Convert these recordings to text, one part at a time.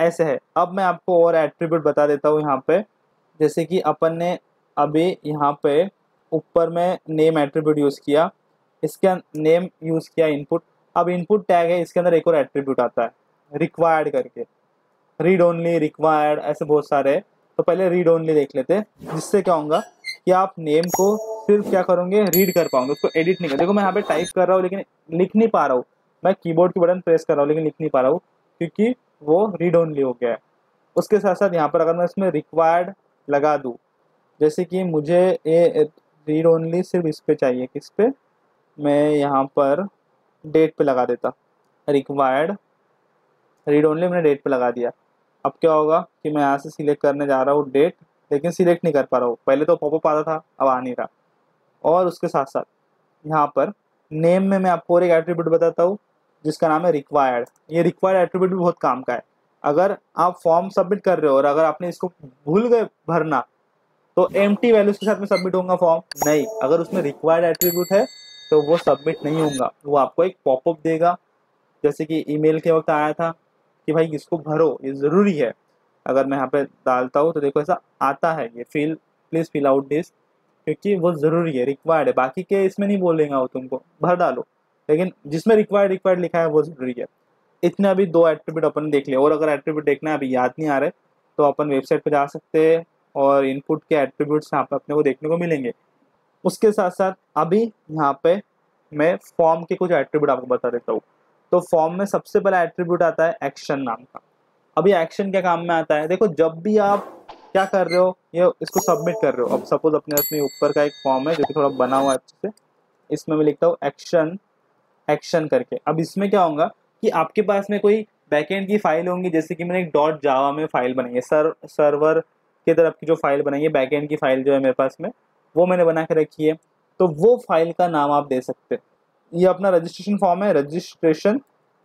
ऐसे है। अब मैं आपको और एट्रीब्यूट बता देता हूँ यहाँ पे। जैसे कि अपन ने अभी यहाँ पे ऊपर में नेम एट्रीब्यूट यूज़ किया, इसका नेम यूज़ किया इनपुट। अब इनपुट टैग है, इसके अंदर एक और एट्रीब्यूट आता है रिक्वायर्ड करके, रीड ओनली, रिक्वायर्ड, ऐसे बहुत सारे हैं। तो पहले रीड ओनली देख लेते हैं, जिससे क्या होगा कि आप नेम को सिर्फ क्या करोगे, रीड कर पाओगे, उसको एडिट नहीं कर। देखो मैं यहाँ पे टाइप कर रहा हूँ लेकिन लिख नहीं पा रहा हूँ, मैं कीबोर्ड की बटन प्रेस कर रहा हूँ लेकिन लिख नहीं पा रहा हूँ, क्योंकि वो रीड ओनली हो गया है। उसके साथ साथ यहाँ पर अगर मैं इसमें रिक्वायर्ड लगा दूँ, जैसे कि मुझे ये रीड ओनली सिर्फ इस पे चाहिए, किस पे, मैं यहाँ पर डेट पे लगा देता, रिक्वायर्ड रीड ओनली मैंने डेट पे लगा दिया। अब क्या होगा कि मैं यहाँ से सिलेक्ट करने जा रहा हूँ डेट, लेकिन सिलेक्ट नहीं कर पा रहा हूँ, पहले तो पॉपअप आता था अब आ नहीं रहा। और उसके साथ साथ यहाँ पर नेम में मैं आपको और एक एट्रीब्यूट बताता हूँ जिसका नाम है रिक्वायर्ड। ये रिक्वायर्ड एट्रीब्यूट भी बहुत काम का है। अगर आप फॉर्म सबमिट कर रहे हो और अगर आपने इसको भूल गए भरना, तो एम्प्टी वैल्यूज के साथ में सबमिट होगा फॉर्म नहीं। अगर उसमें रिक्वायर्ड एट्रीब्यूट है तो वो सबमिट नहीं होगा, वो आपको एक पॉपअप देगा, जैसे कि ईमेल के वक्त आया था कि भाई इसको भरो, ये ज़रूरी है। अगर मैं यहाँ पे डालता हूँ तो देखो ऐसा आता है, ये प्लीज़ फिल आउट दिस, क्योंकि वो ज़रूरी है, रिक्वायर्ड है। बाकी के इसमें नहीं बोलेगा वो, तुमको भर डालो, लेकिन जिसमें रिक्वायर्ड लिखा है वो ज़रूरी है। इतने अभी दो एट्रीब्यूट अपन देख लिया, और अगर एट्रीब्यूट देखना है अभी याद नहीं आ रहे तो अपन वेबसाइट पे जा सकते हैं और इनपुट के एट्रीब्यूट्स यहाँ पे अपने को देखने को मिलेंगे। उसके साथ साथ अभी यहाँ पे मैं फॉर्म के कुछ एट्रीब्यूट आपको बता देता हूँ। तो फॉर्म में सबसे पहला एट्रीब्यूट आता है एक्शन नाम का। अभी एक्शन क्या काम में आता है, देखो जब भी आप क्या कर रहे हो, ये इसको सबमिट कर रहे हो। अब सपोज अपने अपने ऊपर का एक फॉर्म है जो कि थोड़ा बना हुआ है अच्छे से, इसमें मैं लिखता हूँ एक्शन करके। अब इसमें क्या होगा कि आपके पास में कोई बैकएंड की फाइल होंगी, जैसे कि मैंने एक डॉट जावा में फाइल बनाई है, सर्वर की तरफ की जो फाइल बनाई है, बैकएंड की फाइल जो है मेरे पास में, वो मैंने बना के रखी है। तो वो फाइल का नाम आप दे सकते हैं। ये अपना रजिस्ट्रेशन फॉर्म है, रजिस्ट्रेशन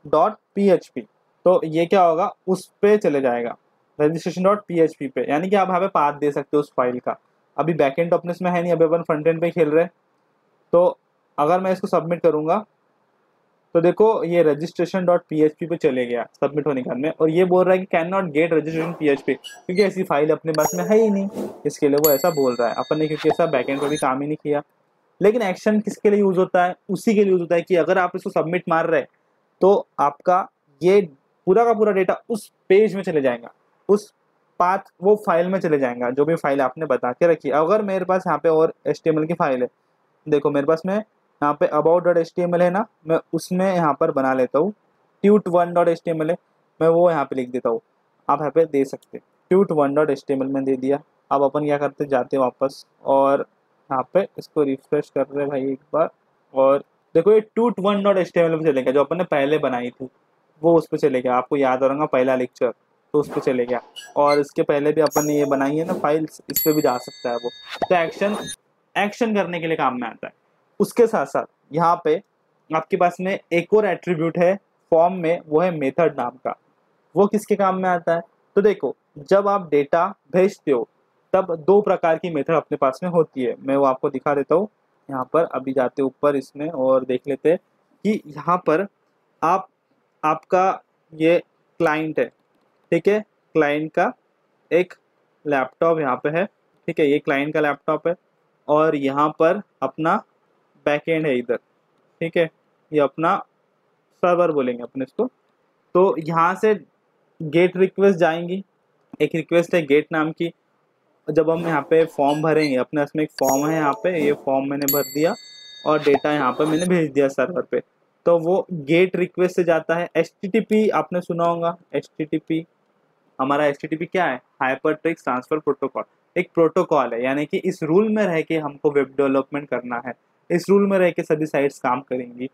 डॉट PHP। तो ये क्या होगा, उस पे चले जाएगा, रजिस्ट्रेशन डॉट PHP पे, यानी कि आप यहाँ पे पाथ दे सकते हो उस फाइल का। अभी बैकएंड तो अपने इसमें है नहीं, अभी अपन फ्रंट एंड पे खेल रहे हैं। तो अगर मैं इसको सबमिट करूंगा तो देखो ये रजिस्ट्रेशन डॉट PHP पे चले गया सबमिट होने के बाद में, और ये बोल रहा है कि can not gate registration PHP, क्योंकि ऐसी फाइल अपने पास में है ही नहीं, इसके लिए वो ऐसा बोल रहा है। अपन ने क्योंकि ऐसा बैकएंड पर भी काम ही नहीं किया। लेकिन एक्शन किसके लिए यूज होता है, उसी के लिए यूज होता है कि अगर आप इसको सबमिट मार रहे हैं तो आपका ये पूरा का पूरा डेटा उस पेज में चले जाएगा, उस पाथ वो फाइल में चले जाएगा जो भी फाइल आपने बता के रखी है। अगर मेरे पास यहाँ पे और HTML की फाइल है, देखो मेरे पास में यहाँ पे about.html है ना, मैं उसमें यहाँ पर बना लेता हूँ, tut1.html है, मैं वो यहाँ पे लिख देता हूँ, आप यहाँ पे दे सकते, tut1.html में दे दिया। अब अपन क्या करते, जाते वापस और यहाँ पे इसको रिफ्रेश कर रहे हैं भाई एक बार, और देखो ये tut1.html पे चले गया, जो अपन ने पहले बनाई थी वो उस पर चले गया। आपको याद होगा पहला लेक्चर, तो उस पर चले गया। और इसके पहले भी अपन ने ये बनाई है ना फाइल्स, इस पर भी जा सकता है वो। तो एक्शन करने के लिए काम में आता है। उसके साथ साथ यहाँ पे आपके पास में एक और एट्रीब्यूट है फॉर्म में, वो है मेथड नाम का। वो किसके काम में आता है, तो देखो जब आप डेटा भेजते हो तब दो प्रकार की मेथड अपने पास में होती है, मैं वो आपको दिखा देता हूँ। यहाँ पर अभी जाते ऊपर इसमें और देख लेते हैं कि यहाँ पर आपका ये क्लाइंट है, ठीक है, क्लाइंट का एक लैपटॉप यहाँ पे है, ठीक है, ये क्लाइंट का लैपटॉप है, और यहाँ पर अपना बैकएंड है इधर, ठीक है, ये अपना सर्वर बोलेंगे अपने इसको। तो यहाँ से गेट रिक्वेस्ट जाएंगी, एक रिक्वेस्ट है गेट नाम की। जब हम यहाँ पे फॉर्म भरेंगे, अपने इसमें एक फॉर्म है यहाँ पे, ये फॉर्म मैंने भर दिया और डेटा यहाँ पे मैंने भेज दिया सर्वर पे, तो वो गेट रिक्वेस्ट से जाता है। HTTP आपने सुना होगा, HTTP हमारा HTTP क्या है, हाइपर टेक्स्ट ट्रांसफर प्रोटोकॉल, एक प्रोटोकॉल है, यानी कि इस रूल में रह के हमको वेब डेवलपमेंट करना है, इस रूल में रह के सभी साइट्स काम करेंगी।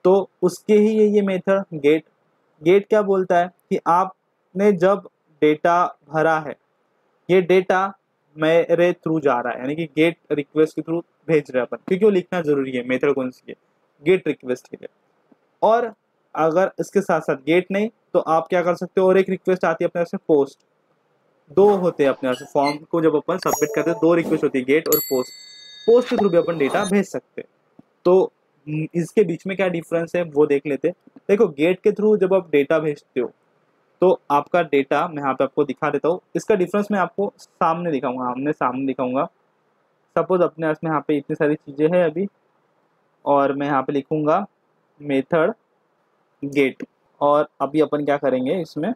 तो उसके ही ये मेथड गेट क्या बोलता है कि आपने जब डेटा भरा है, ये डेटा मेरे थ्रू जा रहा है, यानी कि गेट रिक्वेस्ट के थ्रू भेज रहे हैं अपन, क्योंकि वो लिखना जरूरी है, मेथड कौन सी है, गेट रिक्वेस्ट के लिए। और अगर इसके साथ साथ गेट नहीं तो आप क्या कर सकते हो, और एक रिक्वेस्ट आती है अपने से पोस्ट, दो होते हैं अपने से फॉर्म को जब अपन सबमिट करते हैं, दो रिक्वेस्ट होती है, गेट और पोस्ट के थ्रू भी अपन डेटा भेज सकते हैं। तो इसके बीच में क्या डिफरेंस है वो देख लेते हैं। देखो गेट के थ्रू जब आप डेटा भेजते हो तो आपका डेटा मैं यहाँ पे आपको दिखा देता हूँ। इसका डिफरेंस मैं आपको सामने दिखाऊंगा, आमने सामने दिखाऊंगा। सपोज अपने पास में यहाँ पे इतनी सारी चीज़ें हैं अभी, और मैं यहाँ पे लिखूंगा मेथड गेट। और अभी अपन क्या करेंगे, इसमें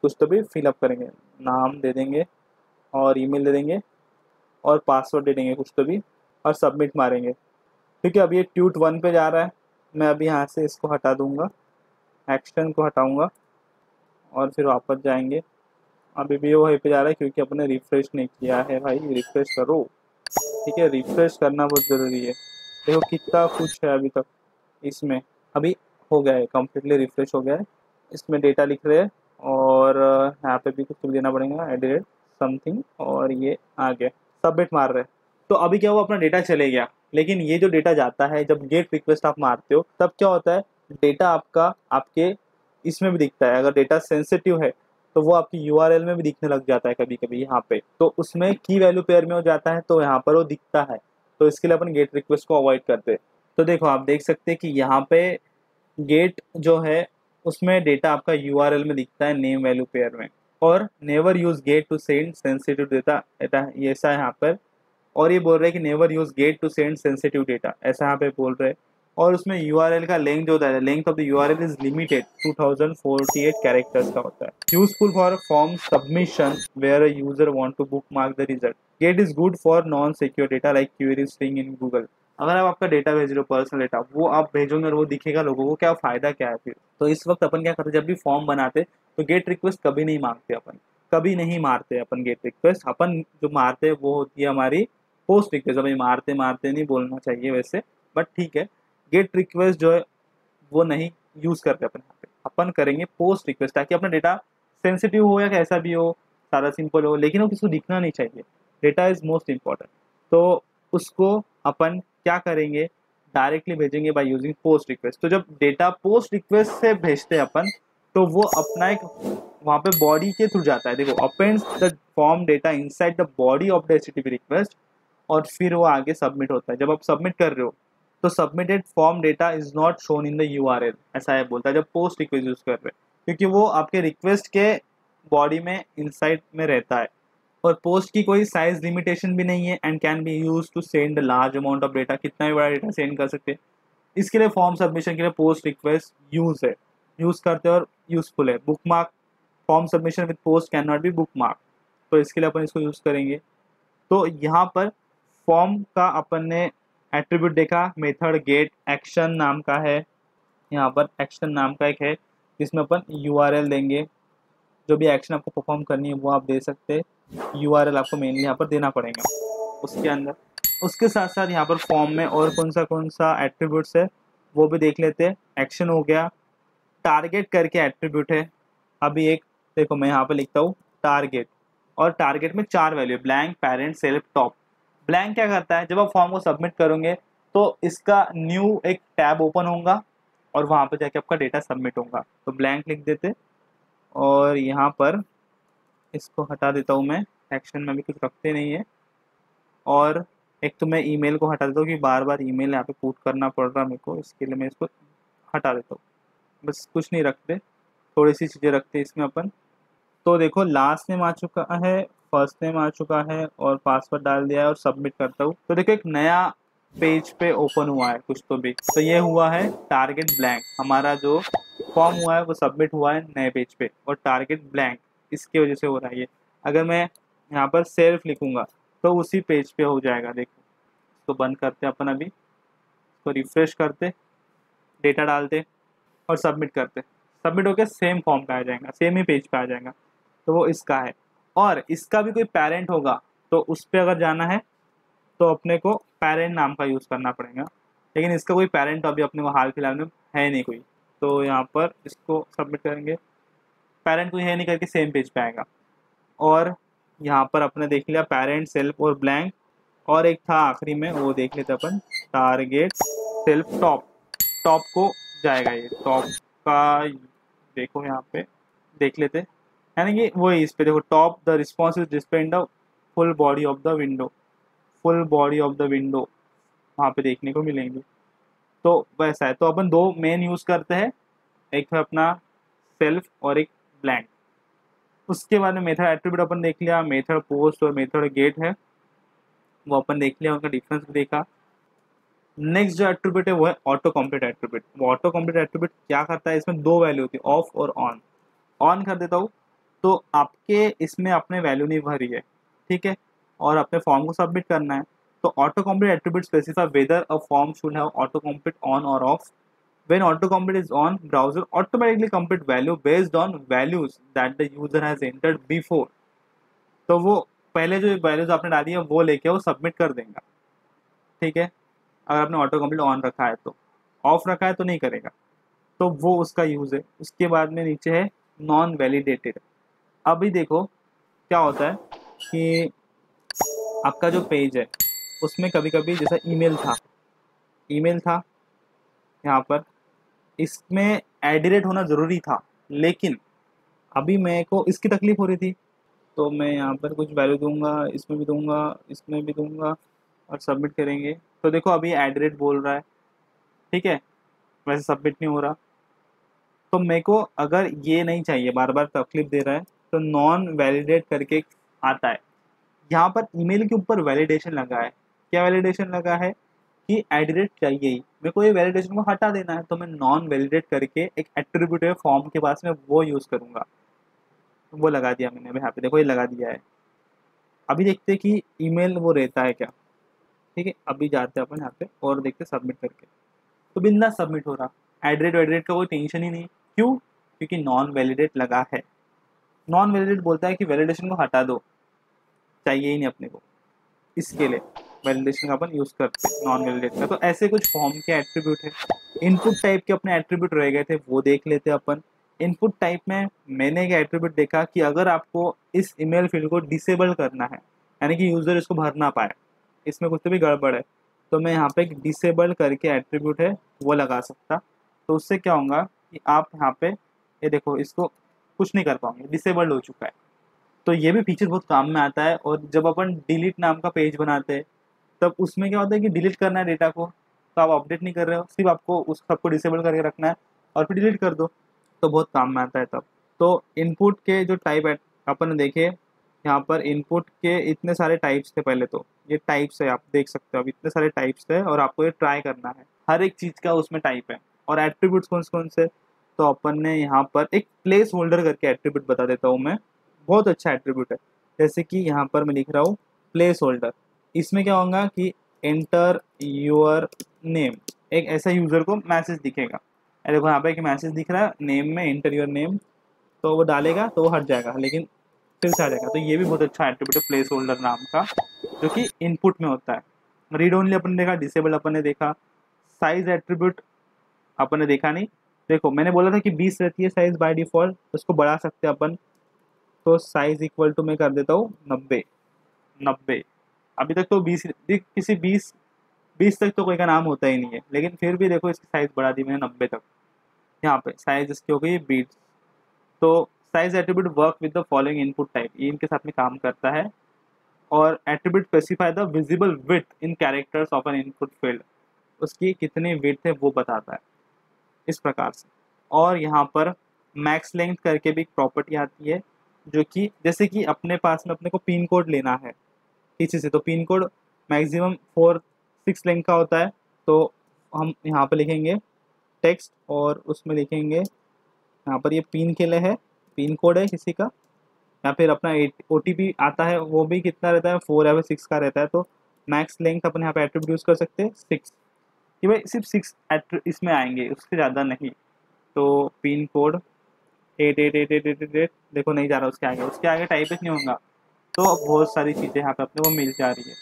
कुछ तो भी फिलअप करेंगे, नाम दे देंगे और ईमेल दे देंगे और पासवर्ड दे देंगे कुछ तो भी, और सबमिट मारेंगे। ठीक है, अभी ये ट्यूट 1 पे जा रहा है। मैं अभी यहाँ से इसको हटा दूंगा, एक्शन को हटाऊंगा और फिर वापस जाएंगे। अभी भी वो वहीं पे जा रहा है क्योंकि अपने रिफ्रेश नहीं किया है। भाई रिफ्रेश करो, ठीक है, रिफ्रेश करना बहुत ज़रूरी है। देखो कितना कुछ है अभी तक इसमें। अभी हो गया है, कम्प्लीटली रिफ्रेश हो गया है। इसमें डेटा लिख रहे हैं और यहाँ पे भी कुछ देना पड़ेगा, एडिट समथिंग, और ये आ गया, सबमिट मार रहे हैं। तो अभी क्या हुआ, अपना डेटा चले गया। लेकिन ये जो डेटा जाता है, जब गेट रिक्वेस्ट आप मारते हो तब क्या होता है, डेटा आपका आपके इसमें भी दिखता है। अगर डेटा सेंसिटिव है तो वो आपकी यूआरएल में भी दिखने लग जाता है कभी कभी यहाँ पे। तो उसमें की वैल्यू पेयर में हो जाता है, तो यहाँ पर वो दिखता है। तो इसके लिए अपन गेट रिक्वेस्ट को अवॉइड करते हैं। तो देखो आप देख सकते हैं कि यहाँ पे गेट जो है उसमें डेटा आपका यूआरएल में दिखता है नेम वैल्यू पेयर में। और never use get to send sensitive data, ये ऐसा है यहाँ पर। और ये बोल रहे हैं कि never use get to send sensitive data, ऐसा यहाँ पे बोल रहे हैं। और उसमें यूआरएल का लेंथ जो होता है, length of the URL is limited 2048 characters का होता है। Useful for form submission where a user want to bookmark the result. Get is good for non secure data like query string in Google. अगर आप आपका data भेज रहे हो, personal data, वो आप भेजोगे और वो दिखेगा लोगों को, क्या फायदा क्या है फिर। तो इस वक्त अपन क्या करते, जब भी फॉर्म बनाते तो गेट रिक्वेस्ट कभी नहीं मांगते अपन, कभी नहीं मारते अपन गेट रिक्वेस्ट। अपन जो मारते हैं वो होती है हमारी पोस्ट रिक्वेस्ट। अभी मारते मारते नहीं बोलना चाहिए वैसे, बट ठीक है। गेट रिक्वेस्ट जो है वो नहीं यूज करते अपन यहाँ पे, अपन करेंगे पोस्ट रिक्वेस्ट, ताकि अपना डेटा सेंसिटिव हो या कैसा भी हो, सारा सिंपल हो, लेकिन वो किसी को दिखना नहीं चाहिए। Data is most important. तो उसको अपन क्या करेंगे, डायरेक्टली भेजेंगे बाय यूजिंग पोस्ट रिक्वेस्ट। तो जब डेटा पोस्ट रिक्वेस्ट से भेजते हैं अपन, तो वो अपना एक वहाँ पे बॉडी के थ्रू जाता है। देखो, happens the form data inside the body of the HTTP request, और फिर वो आगे सबमिट होता है। जब आप सबमिट कर रहे हो तो submitted form data is not shown in the URL, ऐसा है बोलता है जब पोस्ट रिक्वेस्ट यूज कर रहे हैं, क्योंकि वो आपके रिक्वेस्ट के बॉडी में इनसाइड में रहता है। और पोस्ट की कोई साइज लिमिटेशन भी नहीं है, and can be use to send large amount of data, कितना भी बड़ा डेटा सेंड कर सकते हैं। इसके लिए फॉर्म सबमिशन के लिए पोस्ट रिक्वेस्ट यूज करते हैं और यूजफुल है। Book mark form submission with post can not be book mark, तो इसके लिए अपन इसको यूज करेंगे। तो यहाँ पर फॉर्म का अपन ने एट्रीब्यूट देखा, मेथड गेट एक्शन नाम का है। यहाँ पर एक्शन नाम का एक है जिसमें अपन यूआरएल देंगे। जो भी एक्शन आपको परफॉर्म करनी है वो आप दे सकते हैं। यूआरएल आपको मेनली यहाँ पर देना पड़ेगा उसके अंदर। उसके साथ साथ यहाँ पर फॉर्म में और कौन सा एट्रीब्यूट्स है वो भी देख लेते हैं। एक्शन हो गया, टारगेट करके एट्रीब्यूट है। अभी एक देखो, मैं यहाँ पर लिखता हूँ टारगेट, और टारगेट में 4 value, blank, parent, self, top. Blank क्या करता है, जब आप फॉर्म को सबमिट करोगे तो इसका न्यू एक टैब ओपन होगा और वहाँ पर जाके आपका डेटा सबमिट होगा। तो ब्लैंक लिख देते, और यहाँ पर इसको हटा देता हूँ मैं, एक्शन में भी कुछ रखते नहीं है। और एक तो मैं ईमेल को हटा देता हूँ कि बार बार ईमेल यहाँ पे पुट करना पड़ रहा मेरे को, इसके लिए मैं इसको हटा देता हूँ। बस कुछ नहीं रखते, थोड़ी सी चीज़ें रखते हैं इसमें अपन। तो देखो, लास्ट नेम आ चुका है, फर्स्ट नेम आ चुका है, और पासवर्ड डाल दिया है, और सबमिट करता हूँ। तो देखो एक नया पेज पे ओपन हुआ है कुछ तो भी। तो ये हुआ है टारगेट ब्लैंक, हमारा जो फॉर्म हुआ है वो सबमिट हुआ है नए पेज पे, और टारगेट ब्लैंक इसकी वजह से हो रहा है ये। अगर मैं यहाँ पर सेल्फ लिखूंगा तो उसी पेज पे हो जाएगा। देखो, इसको बंद करते अपन, अभी इसको रिफ्रेश करते, डेटा डालते और सबमिट करते। सबमिट होकर सेम फॉर्म पे आ जाएगा, सेम ही पेज पे आ जाएगा। तो वो इसका है। और इसका भी कोई पेरेंट होगा तो उस पर अगर जाना है तो अपने को पेरेंट नाम का यूज़ करना पड़ेगा। लेकिन इसका कोई पेरेंट अभी अपने को हाल फिलहाल में है नहीं कोई, तो यहाँ पर इसको सबमिट करेंगे, पेरेंट कोई है नहीं करके सेम पेज पे आएगा। और यहाँ पर अपने देख लिया पेरेंट, सेल्फ और ब्लैंक, और एक था आखिरी में वो देख लेते अपन, टारगेट सेल्फ टॉप। टॉप को जाएगा ये, टॉप का देखो यहाँ पे देख लेते, यानी कि वही इस पे देखो, top the response is display in the full body of the window, full body of the window वहाँ पे देखने को मिलेंगे। तो वैसा है। तो अपन 2 मेन यूज़ करते हैं, एक है अपना सेल्फ और एक ब्लैंक। उसके बाद में मेथड एट्रीब्यूट अपन देख लिया, मेथड पोस्ट और मेथड गेट है वो अपन देख लिया, उनका डिफरेंस भी देखा। नेक्स्ट जो एट्रीब्यूट है वो है ऑटो कंप्लीट एट्रीब्यूट। वो ऑटो कंप्लीट एट्रीब्यूट क्या करता है, इसमें दो वैल्यू होती है, ऑफ और ऑन। ऑन कर देता हूँ तो आपके इसमें अपने वैल्यू नहीं भरी है, ठीक है, और अपने फॉर्म को सबमिट करना है। तो auto complete attribute specify weather a form should have auto complete on और of. When autocomplete is on, browser automatically complete value based on values that the user has entered before। तो वो पहले जो values आपने डाली है वो लेके वो सबमिट कर देगा, ठीक है, अगर आपने ऑटो कंप्लीट ऑन रखा है तो। ऑफ रखा है तो नहीं करेगा, तो वो उसका यूज है। उसके बाद में नीचे है नॉन वैलिडेटेड। अभी देखो क्या होता है कि आपका जो पेज है उसमें कभी कभी जैसा ईमेल था यहाँ पर, इसमें एडिरेट होना ज़रूरी था, लेकिन अभी मेरे को इसकी तकलीफ हो रही थी, तो मैं यहाँ पर कुछ वैल्यू दूंगा, इसमें भी दूंगा, इसमें भी दूंगा और सबमिट करेंगे। तो देखो अभी एडिरेट बोल रहा है, ठीक है, वैसे सबमिट नहीं हो रहा। तो मेरे को अगर ये नहीं चाहिए, बार बार तकलीफ दे रहा है, तो नॉन वैलिडेट करके आता है। यहाँ पर ईमेल के ऊपर वैलिडेशन लगा है। क्या वैलिडेशन लगा है कि एडिरेट चाहिए ही, मेरे को ये वैलिडेशन को हटा देना है, तो मैं नॉन वैलिडेट करके एक एट्रीब्यूट है फॉर्म के पास में वो यूज़ करूँगा। वो लगा दिया मैंने, अभी यहाँ पे देखो ये लगा दिया है। अभी देखते हैं कि ईमेल वो रहता है क्या, ठीक है, अभी जाते हैं अपन यहाँ पे और देखते हैं सबमिट करके, तो बिंदास सबमिट हो रहा। एडिट वेडिट का कोई टेंशन ही नहीं। क्यों? क्योंकि नॉन वैलिडेट लगा है। नॉन वैलिडेट बोलता है कि वैलिडेशन को हटा दो, चाहिए ही नहीं अपने को, इसके लिए वैलिडेशन का अपन यूज़ करते हैं नॉन वैलिडेट का। तो ऐसे कुछ फॉर्म के एट्रीब्यूट है। इनपुट टाइप के अपने एट्रीब्यूट रह गए थे, वो देख लेते हैं अपन। इनपुट टाइप में मैंने एक एट्रीब्यूट देखा कि अगर आपको इस ईमेल फील्ड को डिसेबल करना है, यानी कि यूज़र इसको भर ना पाए, इसमें कुछ तो भी गड़बड़ है, तो मैं यहाँ पे एक डिसेबल करके एट्रीब्यूट है वो लगा सकता। तो उससे क्या होगा कि आप यहाँ पे ये देखो इसको कुछ नहीं कर पाओगे, डिसेबल्ड हो चुका है। तो ये भी फीचर बहुत काम में आता है। और जब अपन डिलीट नाम का पेज बनाते हैं तब उसमें क्या होता है कि डिलीट करना है डेटा को, तो आप अपडेट नहीं कर रहे हो, सिर्फ आपको उस सबको डिसेबल करके रखना है और फिर डिलीट कर दो, तो बहुत काम में आता है तब। तो इनपुट के जो टाइप है अपन ने देखे, यहाँ पर इनपुट के इतने सारे टाइप्स थे। पहले तो ये टाइप्स है, आप देख सकते हो, अब इतने सारे टाइप्स थे और आपको ये ट्राई करना है, हर एक चीज़ का उसमें टाइप है। और एट्रीब्यूट्स कौन कौन से, तो अपन ने यहाँ पर एक प्लेस होल्डर करके एट्रीब्यूट बता देता हूँ मैं, बहुत अच्छा एट्रीब्यूट है। जैसे कि यहाँ पर मैं लिख रहा हूँ प्लेस होल्डर, इसमें क्या होगा कि एंटर योर नेम, एक ऐसा यूज़र को मैसेज दिखेगा। देखो यहाँ पे एक मैसेज दिख रहा है नेम में, एंटर योर नेम, तो वो डालेगा तो वो हट जाएगा, लेकिन फिर से आ जाएगा। तो ये भी बहुत अच्छा एट्रीब्यूट है प्लेस होल्डर नाम का, जो कि इनपुट में होता है। रीड ओनली अपन ने देखा, डिसेबल अपन ने देखा। साइज एट्रीब्यूट अपन ने देखा नहीं। देखो मैंने बोला था कि 20 रहती है साइज बाय डिफॉल्ट, उसको बढ़ा सकते हैं अपन। तो साइज इक्वल टू मैं कर देता हूँ 90। अभी तक तो 20, किसी 20 तक तो कोई का नाम होता ही नहीं है, लेकिन फिर भी देखो इसकी साइज बढ़ा दी मैंने 90 तक। यहाँ पे साइज इसकी हो गई बीट्स। तो size attribute work with the following input type, ये इनके साथ में काम करता है। और attribute specify the visible width in characters of N input field, उसकी कितनी विड्थ है वो बताता है, इस प्रकार से। और यहाँ पर मैक्स लेंथ करके भी एक प्रॉपर्टी आती है, जो कि जैसे कि अपने पास में अपने को पिन कोड लेना है किसी से, तो पिन कोड मैक्सिमम 4-6 लेंथ का होता है। तो हम यहाँ पर लिखेंगे टेक्स्ट और उसमें लिखेंगे, यहाँ पर ये पिन के लिए है, पिन कोड है किसी का, या फिर अपना OTP आता है, वो भी कितना रहता है 4 या फिर 6 का रहता है। तो मैक्स लेंथ अपन यहाँ पे एट्रीब्यूट यूज़ कर सकते हैं 6, कि भाई सिर्फ 6 इसमें आएंगे, उससे ज़्यादा नहीं। तो पिन कोड 888888, देखो नहीं जा रहा उसके आगे टाइप नहीं होगा। तो बहुत सारी चीज़ें यहाँ पे अपने को मिल जा रही है।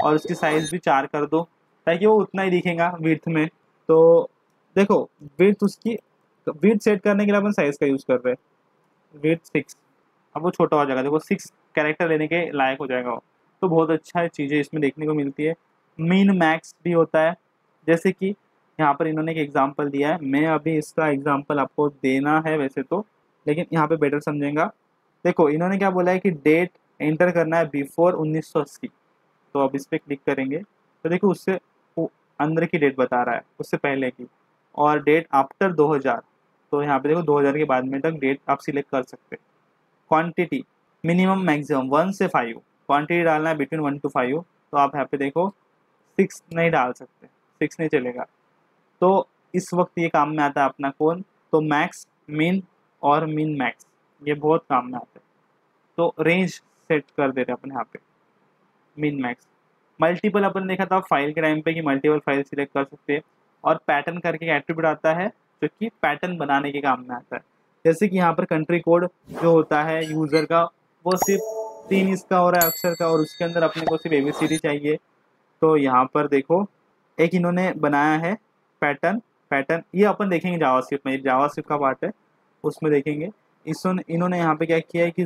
और उसकी साइज़ भी 4 कर दो, ताकि वो उतना ही दिखेगा विड्थ में। तो देखो विड्थ उसकी, विड्थ सेट करने के लिए अपन साइज़ का यूज़ कर रहे हैं, विड्थ 6, अब वो छोटा हो जाएगा, देखो 6 कैरेक्टर लेने के लायक हो जाएगा वो। तो बहुत अच्छा चीज़ें इसमें देखने को मिलती है। मीन मैक्स भी होता है, जैसे कि यहाँ पर इन्होंने एक एग्जांपल दिया है, मैं अभी इसका एग्जांपल आपको देना है वैसे तो, लेकिन यहाँ पे बेटर समझेगा। देखो इन्होंने क्या बोला है कि डेट एंटर करना है बिफोर 1980। तो अब इस पर क्लिक करेंगे तो देखो उससे अंदर की डेट बता रहा है, उससे पहले की, और डेट आफ्टर 2000। तो यहाँ पे देखो 2000 के बाद में तक डेट आप सिलेक्ट कर सकते हैं। क्वांटिटी मिनिमम मैक्सिमम 1 से 5, क्वांटिटी डालना है बिटवीन 1 to 5, तो आप यहाँ पे देखो 6 नहीं डाल सकते, 6 नहीं चलेगा। तो इस वक्त ये काम में आता है अपना कौन, तो मैक्स, मिन और मिन मैक्स, ये बहुत काम में आता है। तो रेंज सेट कर देते हैं अपन यहाँ पे मिन मैक्स। मल्टीपल अपन देखा था फाइल के टाइम पे कि मल्टीपल फाइल सिलेक्ट कर सकते हैं। और पैटर्न करके एट्रीब्यूट आता है जो कि पैटर्न बनाने के काम में आता है। जैसे कि यहाँ पर कंट्री कोड जो होता है यूजर का, वो सिर्फ 3 इसका हो रहा है अक्षर का, और उसके अंदर अपने को सिर्फ ABCD चाहिए। तो यहाँ पर देखो एक इन्होंने बनाया है पैटर्न, ये अपन देखेंगे जावास्क्रिप्ट में, जावास्क्रिप्ट का पार्ट है उसमें देखेंगे। इन्होंने यहाँ पे क्या किया है कि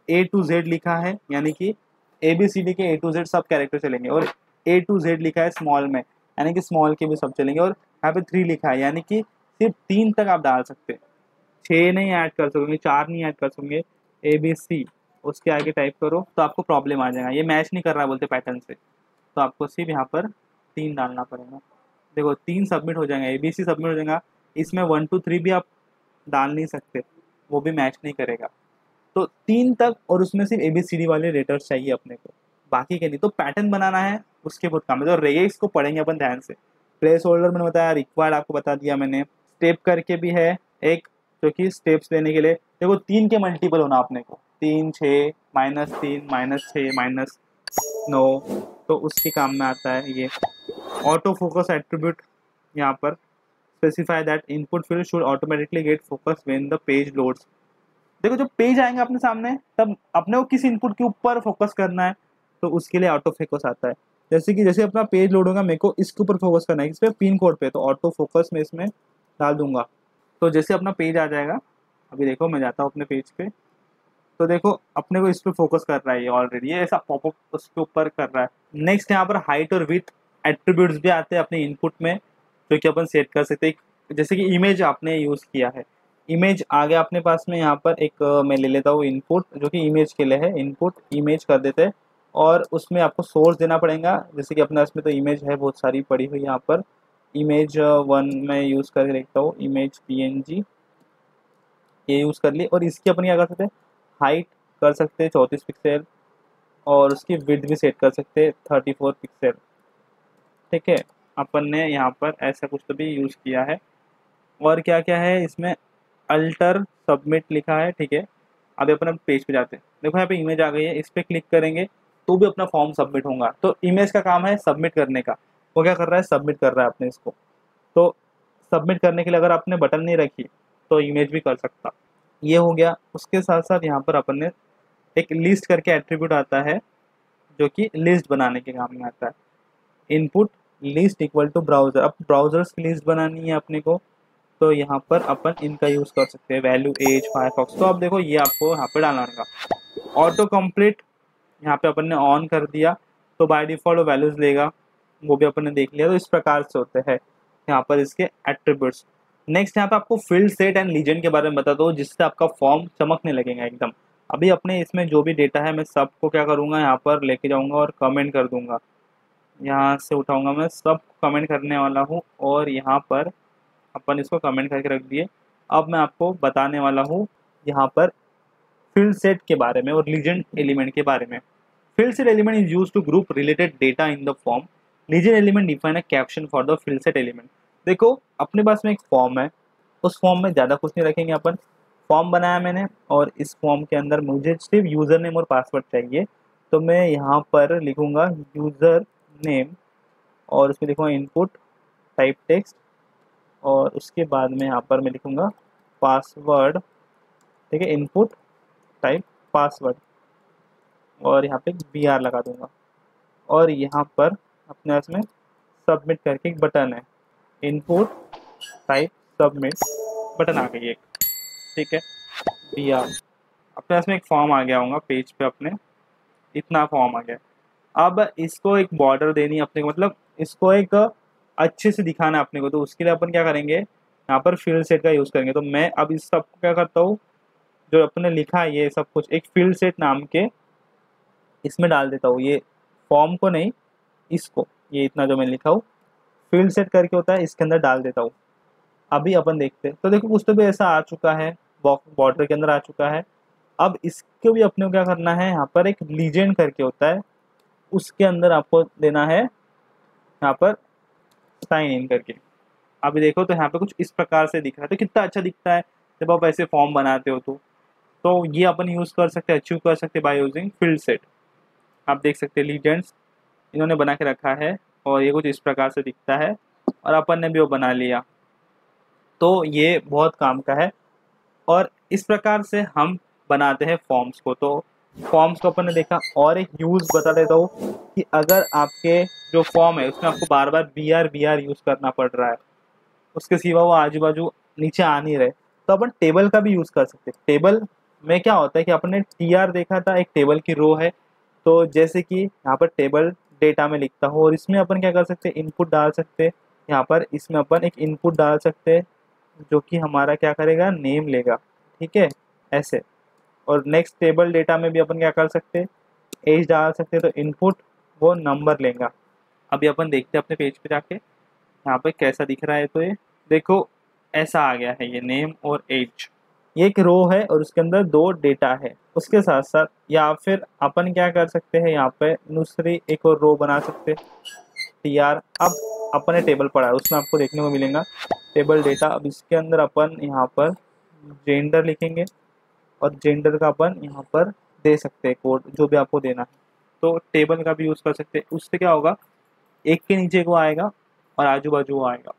A to Z लिखा है, यानी कि ABCD के A to Z सब कैरेक्टर चलेंगे, और A to Z लिखा है स्मॉल में, यानी कि स्मॉल के भी सब चलेंगे। और यहाँ पे 3 लिखा है, यानी कि सिर्फ 3 तक आप डाल सकते हैं, 6 नहीं ऐड कर सकोगे, 4 नहीं ऐड कर सकोगे। ABC उसके आगे टाइप करो तो आपको प्रॉब्लम आ जाएगा, ये मैच नहीं कर रहा बोलते पैटर्न से, तो आपको सिर्फ यहाँ पर 3 डालना पड़ेगा। देखो 3 सबमिट हो जाएगा, ABC सबमिट हो जाएगा। इसमें 1 to 3 भी आप डाल नहीं सकते, वो भी मैच नहीं करेगा। तो 3 तक, और उसमें सिर्फ ABCD वाले लेटर्स चाहिए अपने को, बाकी के नहीं। तो पैटर्न बनाना है उसके बहुत काम है। तो रेगेक्स को पढ़ेंगे अपन ध्यान से। प्लेस होल्डर मैंने बताया, रिक्वायर्ड आपको बता दिया मैंने, स्टेप करके भी है एक, जो कि स्टेप्स लेने के लिए देखो 3 के मल्टीपल होना अपने को, 3 6 -3 -6 -9, तो उसके काम में आता है ये। ऑटो फोकस एट्रीब्यूट यहाँ पर specify that input field should automatically gate focus when the page loads. देखो जब पेज आएंगे अपने सामने तब अपने को किस इनपुट के ऊपर फोकस करना है, तो उसके लिए ऑटो फोकस आता है। जैसे अपना पेज लोड होगा, मेरे को इसके ऊपर फोकस करना है, इस पे पिन कोड पे, तो ऑटो फोकस में इसमें डाल दूंगा। तो जैसे अपना पेज आ जाएगा, अभी देखो मैं जाता हूँ अपने पेज पे, तो देखो अपने को इस पे फोकस कर रहा है ये ऑलरेडी, ये ऐसा पॉपअप उसके ऊपर कर रहा है। नेक्स्ट यहाँ पर हाइट और विड्थ एट्रीब्यूट्स भी आते हैं अपने इनपुट में, जो कि अपन सेट कर सकते हैं। जैसे कि इमेज आपने यूज़ किया है, इमेज आ गया अपने पास में, यहाँ पर एक मैं ले लेता हूँ इनपुट, जो कि इमेज के लिए है, इनपुट इमेज कर देते हैं। और उसमें आपको सोर्स देना पड़ेगा, जैसे कि अपने इसमें तो इमेज है बहुत सारी पड़ी हुई यहाँ पर। इमेज 1 में यूज़ करके देखता हूँ, इमेज PNG ये यूज़ कर ली। और इसकी अपन क्या कर सकते हैं, हाइट कर सकते हैं 34 पिक्सल, और उसकी विड्थ भी सेट कर सकते हैं 34 पिक्सल। ठीक है, अपन ने यहाँ पर ऐसा कुछ तो भी यूज़ किया है। और क्या क्या है इसमें, अल्टर सबमिट लिखा है। ठीक है, अभी अपन पेज पे जाते हैं, देखो यहाँ पे इमेज आ गई है, इस पर क्लिक करेंगे तो भी अपना फॉर्म सबमिट होगा। तो इमेज का काम है सबमिट करने का, वो क्या कर रहा है, सबमिट कर रहा है अपने इसको। तो सबमिट करने के लिए अगर आपने बटन नहीं रखी तो इमेज भी कर सकता, ये हो गया। उसके साथ साथ यहाँ पर अपन ने एक लिस्ट करके एट्रीब्यूट आता है, जो कि लिस्ट बनाने के काम में आता है। Input list equal to browser, अब ब्राउज़र्स की लिस्ट बनानी है अपने को, तो यहाँ पर अपन इनका यूज़ कर सकते हैं, वैल्यू एज फायरफॉक्स। तो अब देखो ये आपको यहाँ पे डालना होगा। ऑटो कंप्लीट यहाँ पे अपन ने ऑन कर दिया, तो बाय डिफ़ॉल्ट वो वैल्यूज़ लेगा, वो भी अपन ने देख लिया। तो इस प्रकार से होते हैं यहाँ पर इसके एट्रीब्यूट्स। नेक्स्ट यहाँ पे आपको फील्ड सेट एंड लीजेंड के बारे में बता दो, जिससे आपका फॉर्म चमकने लगेगा एकदम। अभी अपने इसमें जो भी डेटा है मैं सबको क्या करूँगा, यहाँ पर लेके जाऊँगा और कमेंट कर दूँगा। यहाँ से उठाऊँगा, मैं सब कमेंट करने वाला हूँ, और यहाँ पर अपन इसको कमेंट करके रख दिए। अब मैं आपको बताने वाला हूँ यहाँ पर फील्ड सेट के बारे में और लीजेंड एलिमेंट के बारे में। Field set element is used to group related data in the form. Legend element define a caption for the field set element. देखो अपने पास में एक फॉर्म है, उस फॉर्म में ज़्यादा कुछ नहीं रखेंगे अपन। फॉर्म बनाया मैंने, और इस फॉर्म के अंदर मुझे सिर्फ यूज़र नेम और पासवर्ड चाहिए, तो मैं यहाँ पर लिखूँगा यूज़र नेम, और उसमें लिखूँगा इनपुट टाइप टेक्स्ट, और उसके बाद में यहाँ पर मैं लिखूँगा पासवर्ड। ठीक है, इनपुट टाइप पासवर्ड, और यहाँ पे BR लगा दूँगा। और यहाँ पर अपने इसमें सबमिट करके एक बटन है, इनपुट टाइप सबमिट, बटन आ गई एक। ठीक है, BR। अपने इसमें एक फॉर्म आ गया होगा पेज पे अपने, इतना फॉर्म आ गया। अब इसको एक बॉर्डर देनी है अपने को, मतलब इसको एक अच्छे से दिखाना है अपने को, तो उसके लिए अपन क्या करेंगे, यहाँ पर फील्ड सेट का यूज़ करेंगे। तो मैं अब इस सब को क्या करता हूँ, जो अपने लिखा है ये सब कुछ एक फील्ड सेट नाम के इसमें डाल देता हूँ। ये फॉर्म को नहीं, इसको, ये इतना जो मैं लिखा हूँ फील्ड सेट करके होता है, इसके अंदर डाल देता हूँ। अभी अपन देखते हैं, तो देखो कुछ तो भी ऐसा आ चुका है, बॉर्डर के अंदर आ चुका है। अब इसको भी अपने को क्या करना है, यहाँ पर एक लीजेंड करके होता है, उसके अंदर आपको देना है यहाँ पर साइन इन करके। अभी देखो तो यहाँ पे कुछ इस प्रकार से दिख रहा है, तो कितना अच्छा दिखता है जब आप ऐसे फॉर्म बनाते हो। तो ये अपन यूज़ कर सकते हैं, अचीव कर सकते हैं बाय यूजिंग फील्ड सेट। आप देख सकते हैं लीजेंड्स इन्होंने बना के रखा है और ये कुछ इस प्रकार से दिखता है और अपन ने भी वो बना लिया, तो ये बहुत काम का है। और इस प्रकार से हम बनाते हैं फॉर्म्स को। तो फॉर्म्स को अपन ने देखा, और एक यूज़ बता देता हूँ कि अगर आपके जो फॉर्म है उसमें आपको बार बार बी आर यूज़ करना पड़ रहा है, उसके सिवा वो आजू बाजू नीचे आ नहीं रहे, तो अपन टेबल का भी यूज़ कर सकते हैं। टेबल में क्या होता है कि अपन ने टी आर देखा था, एक टेबल की रो है, तो जैसे कि यहाँ पर टेबल डेटा में लिखता हो और इसमें अपन क्या कर सकते हैं, इनपुट डाल सकते हैं। यहाँ पर इसमें अपन एक इनपुट डाल सकते हैं जो कि हमारा क्या करेगा, नेम लेगा, ठीक है, ऐसे। और नेक्स्ट टेबल डेटा में भी अपन क्या कर सकते हैं, एज डाल सकते हैं, तो इनपुट वो नंबर लेगा। अभी अपन देखते हैं अपने पेज पे जाके यहाँ पे कैसा दिख रहा है। तो ये देखो ऐसा आ गया है, ये नेम और एज, ये एक रो है और उसके अंदर 2 डेटा है उसके साथ साथ। या फिर अपन क्या कर सकते हैं, यहाँ पे दूसरी एक और रो बना सकते हैं, टी आर। अब अपन ने टेबल पढ़ा है उसमें आपको देखने को मिलेगा टेबल डेटा। अब इसके अंदर अपन यहाँ पर जेंडर लिखेंगे और जेंडर का अपन यहाँ पर दे सकते हैं कोड, जो भी आपको देना है। तो टेबल का भी यूज़ कर सकते हैं, उससे क्या होगा, एक के नीचे को आएगा और आजू बाजू आएगा।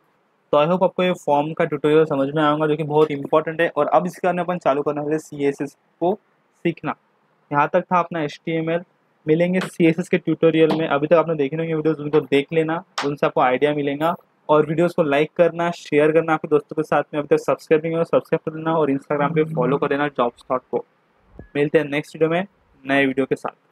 तो आई होप आपको ये फॉर्म का ट्यूटोरियल समझ में आएगा, जो कि बहुत इंपॉर्टेंट है। और अब इसके कारण अपन चालू करने वाले CSS को सीखना। यहाँ तक था अपना HTML। मिलेंगे CSS के ट्यूटोरियल में। अभी तक आपने देखे नहीं वीडियोस, उनको देख लेना, उनसे आपको आइडिया मिलेगा। और वीडियोस को लाइक करना, शेयर करना आपके दोस्तों के साथ में। अभी तक सब्सक्राइब नहीं हो सब्सक्राइब कर देना और इंस्टाग्राम पे फॉलो कर देना जॉब्स थॉट को। मिलते हैं नेक्स्ट वीडियो में नए वीडियो के साथ।